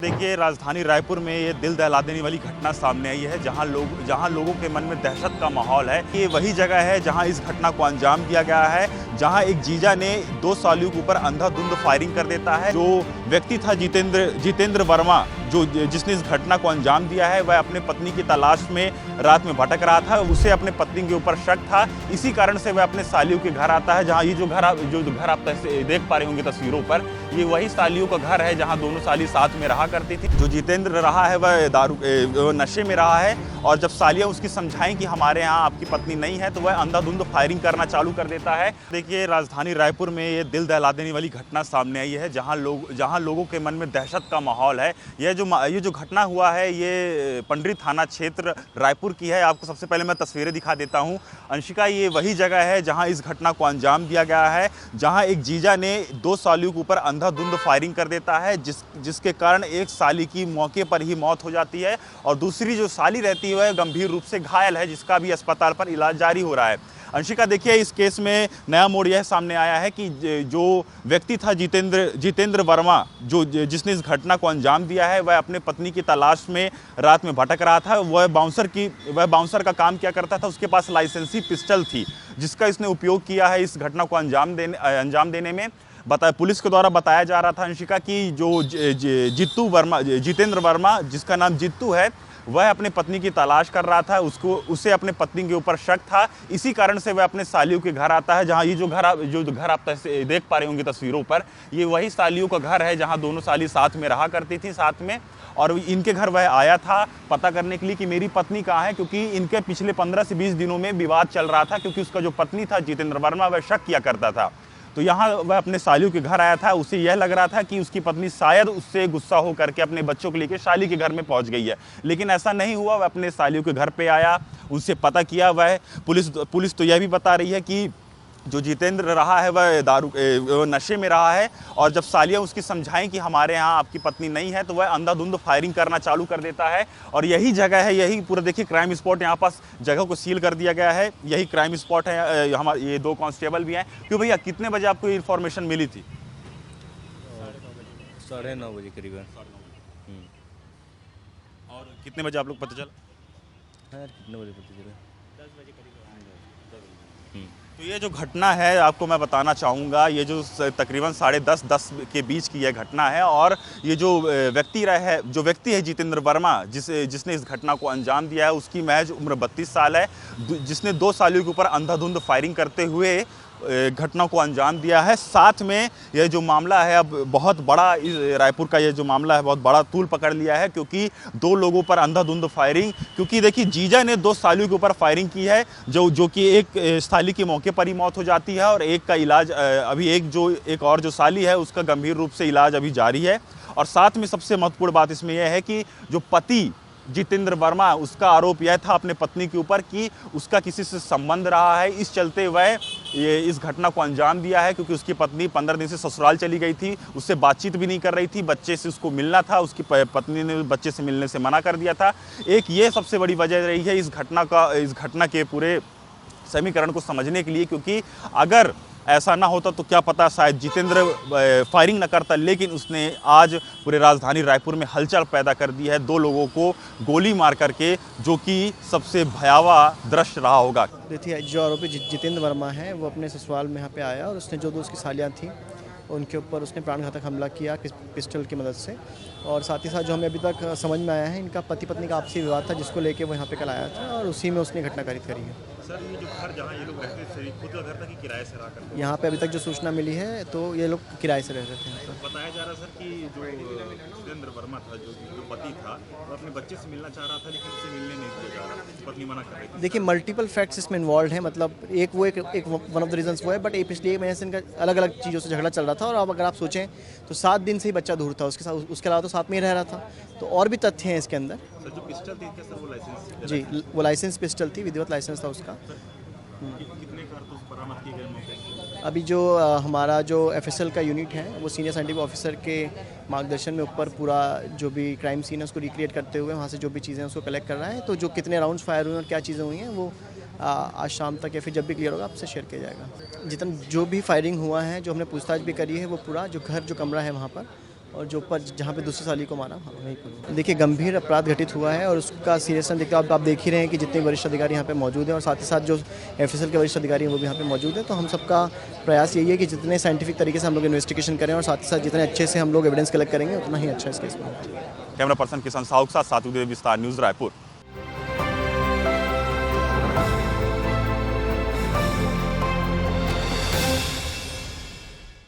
देखिए, राजधानी रायपुर में ये दिल दहला देने वाली घटना सामने आई है, जहां लोगों के मन में दहशत का माहौल है। ये वही जगह है जहां इस घटना को अंजाम दिया गया है, जहां एक जीजा ने 2 सालियों के ऊपर अंधाधुंध फायरिंग कर देता है। जो व्यक्ति था जितेंद्र वर्मा, जिसने इस घटना को अंजाम दिया है, वह अपने पत्नी की तलाश में रात में भटक रहा था। उसे अपने पत्नी के ऊपर शक था, इसी कारण से वह अपने सालियों के घर आता है। जहाँ ये जो घर आप देख पा रहे होंगे तस्वीरों पर, ये वही सालियों का घर है जहाँ दोनों साली साथ में रहा करती थी। जो जितेंद्र रहा है वह नशे में रहा है, और जब सालियाँ उसकी समझाएं कि हमारे यहाँ आपकी पत्नी नहीं है, तो वह अंधाधुंध फायरिंग करना चालू कर देता है। देखिए, राजधानी रायपुर में ये दिल दहला देने वाली घटना सामने आई है, जहाँ लोगों के मन में दहशत का माहौल है। ये जो घटना हुआ है, ये पंडरी थाना क्षेत्र रायपुर की है। आपको सबसे पहले मैं तस्वीरें दिखा देता हूँ। अंशिका, ये वही जगह है जहाँ इस घटना को अंजाम दिया गया है, जहाँ एक जीजा ने 2 सालियों के ऊपर अंधाधुंध फायरिंग कर देता है, जिसके कारण एक साली की मौके पर ही मौत हो जाती है, और दूसरी जो साली रहती है वह गंभीर रूप से घायल है, जिसका भी अस्पताल पर इलाज जारी हो रहा है। अंशिका, देखिए, इस केस में नया मोड़ यह सामने आया है कि जो व्यक्ति था जितेंद्र वर्मा, जिसने इस घटना को अंजाम दिया है, वह अपने पत्नी की तलाश में रात में भटक रहा था। वह बाउंसर का काम किया करता था। उसके पास लाइसेंसी पिस्टल थी, जिसका इसने उपयोग किया है इस घटना को अंजाम देने में। पुलिस के द्वारा बताया जा रहा था, अंशिका, कि जो जितेंद्र वर्मा, जिसका नाम जित्तू है, वह अपने पत्नी की तलाश कर रहा था। उसे अपने पत्नी के ऊपर शक था, इसी कारण से वह अपने सालियों के घर आता है। जहां ये जो घर आप देख पा रहे होंगे तस्वीरों पर, ये वही सालियों का घर है जहां दोनों साली साथ में रहा करती थी साथ में। और इनके घर वह आया था पता करने के लिए कि मेरी पत्नी कहाँ है, क्योंकि इनके पिछले 15 से 20 दिनों में विवाद चल रहा था, क्योंकि उसका जो पत्नी था जितेंद्र वर्मा, वह शक किया करता था। तो यहाँ वह अपने सालियों के घर आया था। उसे यह लग रहा था कि उसकी पत्नी शायद उससे गुस्सा हो करके अपने बच्चों को लेकर साली के घर में पहुंच गई है, लेकिन ऐसा नहीं हुआ। वह अपने सालियों के घर पे आया, उससे पता किया। वह पुलिस तो यह भी बता रही है कि जो जितेंद्र रहा है वह नशे में रहा है, और जब सालियाँ उसकी समझाएं कि हमारे यहाँ आपकी पत्नी नहीं है, तो वह अंधाधुंध फायरिंग करना चालू कर देता है। और यही जगह है, यही पूरा देखिए क्राइम स्पॉट, यहाँ पास जगह को सील कर दिया गया है। यही क्राइम स्पॉट है। हमारे ये 2 कांस्टेबल भी हैं। क्यों भैया, कितने बजे आपको इन्फॉर्मेशन मिली थी? 9:30 बजे करीबन। और कितने बजे आप लोग पता चला? हाँ, कितने बजे पता चला? 10 बजे करीब। तो ये जो घटना है, आपको मैं बताना चाहूँगा, ये जो तकरीबन 10:30 के बीच की यह घटना है। और ये जो व्यक्ति है जितेंद्र वर्मा, जिसने इस घटना को अंजाम दिया है, उसकी महज उम्र 32 साल है, जिसने 2 सालियों के ऊपर अंधाधुंध फायरिंग करते हुए घटना को अंजाम दिया है। साथ में यह जो मामला है, अब बहुत बड़ा, रायपुर का ये जो मामला है बहुत बड़ा तूल पकड़ लिया है, क्योंकि 2 लोगों पर अंधाधुंध फायरिंग। क्योंकि देखिए, जीजा ने 2 सालियों के ऊपर फायरिंग की है, जो कि एक साली की मौके पर ही मौत हो जाती है, और एक का इलाज अभी एक और जो साली है उसका गंभीर रूप से इलाज अभी जारी है। और साथ में सबसे महत्वपूर्ण बात इसमें यह है कि जो पति जितेंद्र वर्मा, उसका आरोप यह था अपने पत्नी के ऊपर कि उसका किसी से संबंध रहा है। इस चलते वह इस घटना को अंजाम दिया है, क्योंकि उसकी पत्नी 15 दिन से ससुराल चली गई थी, उससे बातचीत भी नहीं कर रही थी, बच्चे से उसको मिलना था, उसकी पत्नी ने बच्चे से मिलने से मना कर दिया था। एक ये सबसे बड़ी वजह रही है इस घटना के पूरे समीकरण को समझने के लिए, क्योंकि अगर ऐसा ना होता तो क्या पता शायद जितेंद्र फायरिंग न करता, लेकिन उसने आज पूरे राजधानी रायपुर में हलचल पैदा कर दी है 2 लोगों को गोली मार करके, जो कि सबसे भयावह दृश्य रहा होगा। देखिए, जो आरोपी जितेंद्र वर्मा है, वो अपने ससुराल में यहाँ पे आया, और उसने जो 2 उसकी सालियाँ थीं उनके ऊपर उसने प्राणघातक हमला किया पिस्टल की मदद से। और साथ ही साथ जो हमें अभी तक समझ में आया है, इनका पति पत्नी का आपसी विवाद था, जिसको लेके वो यहाँ पे कल आया था, और उसी में उसने घटना कारित करी है। सर, ये जो घर जहाँ ये लोग रहते थे, खुद का घर था कि किराए से रहा करते थे? यहाँ पे अभी तक जो सूचना मिली है, तो ये लोग किराए से रह रहे थे। तो बताया जा रहा सर कि जो जितेंद्र वर्मा था, जो पति था, वो अपने बच्चे से मिलना चाह रहा था, लेकिन उसे मिलने नहीं दिया जा रहा, पत्नी मना कर रही थी। देखिए, मल्टीपल फैक्ट्स इसमें इन्वॉल्व है। मतलब एक वन ऑफ द रीजंस वो है, बट पिछले 1 महीने से इनका अलग अलग चीज़ों से झगड़ा चल रहा था। और अब अगर आप सोचें तो 7 दिन से ही बच्चा दूर था उसके साथ, उसके अलावा तो साथ में ही रह रहा था। तो और भी तथ्य हैं इसके अंदर। सर, जो पिस्टल थी क्या सर, वो लाइसेंस? जी, वो लाइसेंस पिस्टल थी, विधिवत लाइसेंस था उसका। कितने कारतूस बरामद किए गए मौके से? अभी जो हमारा जो एफएसएल का यूनिट है, वो सीनियर साइंटिफिक ऑफिसर के मार्गदर्शन में ऊपर पूरा जो भी क्राइम सीन है उसको रिक्रिएट करते हुए वहाँ से जो भी चीज़ें उसको कलेक्ट कर रहा है। तो जो कितने राउंड्स फायर हुए और क्या चीज़ें हुई हैं, वो आज शाम तक या फिर जब भी क्लियर होगा आपसे शेयर किया जाएगा। जितना जो भी फायरिंग हुआ है, जो हमने पूछताछ भी करी है, वो पूरा जो घर जो कमरा है वहाँ पर, और जो ऊपर जहाँ पे दूसरी साली को मारा वहीं पर। देखिए गंभीर अपराध घटित हुआ है और उसका सीरियसनेस देखते आप देख ही रहे हैं कि जितने वरिष्ठ अधिकारी यहाँ पे मौजूद हैं और साथ ही साथ जो एफएसएल के वरिष्ठ अधिकारी हैं वो भी यहाँ पे मौजूद हैं। तो हम सबका प्रयास यही है कि जितने साइंटिफिक तरीके से हम लोग इन्वेस्टिगेशन करें और साथ ही साथ जितने अच्छे से हम लोग एविडेंस कलेक्ट करेंगे उतना ही अच्छा इस केस में। कैमरा पर्सन किशन साहू के साथ सात्विक विस्तार न्यूज़ रायपुर।